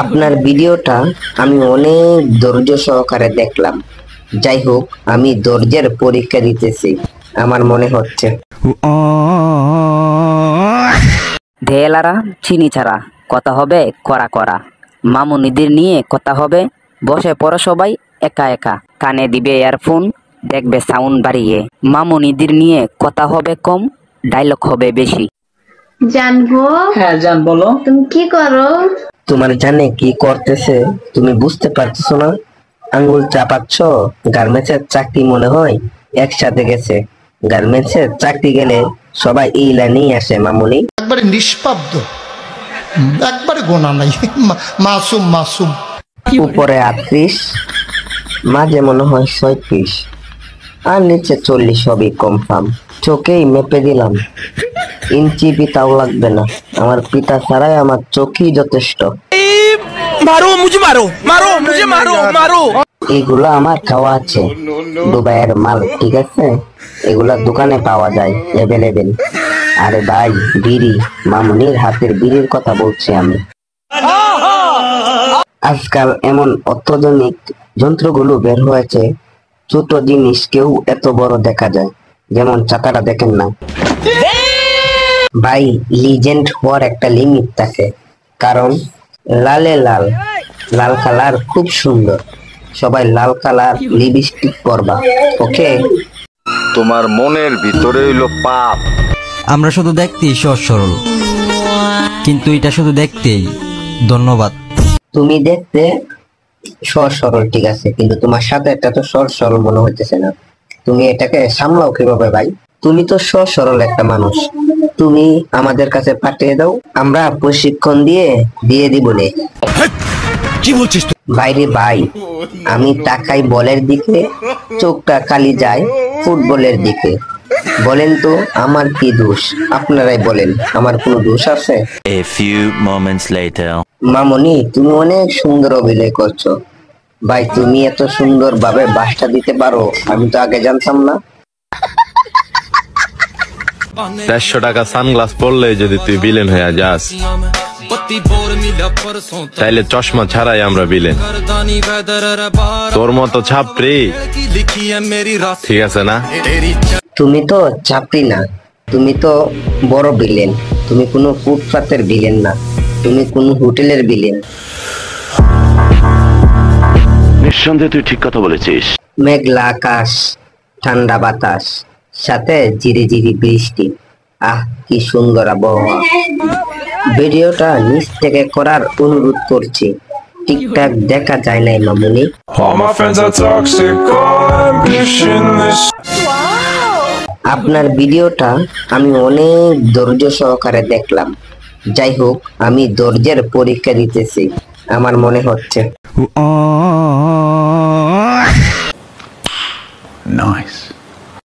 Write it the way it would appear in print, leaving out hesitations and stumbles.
আপনার ভিডিওটা আমি অনেক ধৈর্য সহকারে দেখলাম। যাই হোক, আমি ধৈর্যের পরীক্ষা দিতেছি আমার মনে হচ্ছে। ঢেলারা চিনি ছাড়া কথা হবে করা করা। মামুনিদের নিয়ে কথা হবে, বসে পড়ো সবাই একা একা, কানে দিবে ইয়ারফোন, দেখবে সাউন্ড বাড়িয়ে। মামুনিদের নিয়ে কথা হবে কম, ডায়লগ হবে বেশি। জানবো? হ্যাঁ জান, বলো। তুমি কি করো? তোমার জানে কি করতেছে তুমি বুঝতে পারতেছো না? আঙ্গুল চাপাচ্ছ। গার্মেন্টসের চাকরি মনে হয় একসাথে গেছে। গার্মেন্টসের চাকরি গেলে সবাই এই লাইনেই আসে মামুনি। একবারে নিষ্পাব্দ, একবারে গোনা নাই, মাসুম মাসুম। উপরে 38, মাঝে মনে হয় 36, আর নিচে 40, সবই কনফার্ম। চোখেই মেপে দিলাম, ইঞ্চি পিতাও লাগবে না। আমার পিতা ছাড়াই আমার চোখই যথেষ্ট। এগুলো আমার খাওয়া আছে, দুবাইয়ের মাল, ঠিক আছে? এগুলা দোকানে পাওয়া যায় অ্যাভেলেবেল। আরে ভাই, বিড়ি, মামুনির হাতের বিড়ির কথা বলছি আমি। আজকাল এমন অত্যাধুনিক যন্ত্রগুলো বের হয়েছে, ছোট জিনিস কেউ এত বড় দেখা যায়। যেমন চাকাটা দেখেন না ভাই, লিজেন্ড হওয়ার একটা লিমিট থাকে। কারণ লালে লাল, লাল কালার খুব সুন্দর। সবাই লাল কালার লিপস্টিক পরবা, ওকে? তোমার মনের ভিতরে হইলো পাপ। আমরা শুধু দেখতেই সহজ সরল, কিন্তু এটা শুধু দেখতেই। ধন্যবাদ। তুমি দেখতে সহজ সরল, ঠিক আছে, কিন্তু তোমার সাথে একটা তো সহজ সরল মনে হইতেছে না। তুমি এটাকে সামলাও কিভাবে ভাই? তুমি তো সহজ সরল একটা মানুষ। তুমি আমাদের কাছে পাঠিয়ে দাও, আমরা প্রশিক্ষণ দিয়ে দিব নে। কি বলছিস বাইরে ভাই, আমি তাকাই বলের দিকে, চোখটা খালি যায় ফুটবলের দিকে। বলেন তো আমার কি দোষ? আপনারাই বলেন, আমার কোনো দোষ আছে? A few moments later. মামনি, তুমি অনেক সুন্দর অভিনয় করছো ভাই। তুমি এত সুন্দর ভাবে বাসটা দিতে পারো, আমি তো আগে জানতাম না। 150 টাকা সানগ্লাস পরলে যদি তুই ভিলেন হয়ে যাস, তাইলে চশমা ছাড়াই আমরা ভিলেন। তোর মতো ছাপরি, ঠিক আছে না? তুমি তো চাপরি না, তুমি তো বড় ভিলেন। তুমি কোনো ফুটপাতের ভিলেন না, তুমি কোনো হোটেলের ভিলেন। নিঃসন্দেহে তুই ঠিক কথা বলেছিস। মেঘলা আকাশ, ঠান্ডা বাতাস, সাথে জিরি জিরি বৃষ্টি। আহ, কি সুন্দর আবহাওয়া। ভিডিওটা নিচ থেকে করার অনুরোধ করছি। ঠিকঠাক দেখা যায় নাই মামুনি। আপনার ভিডিওটা আমি অনেক ধৈর্য সহকারে দেখলাম। যাই হোক, আমি ধৈর্যের পরীক্ষা দিতেছি আমার মনে হচ্ছে। Nice.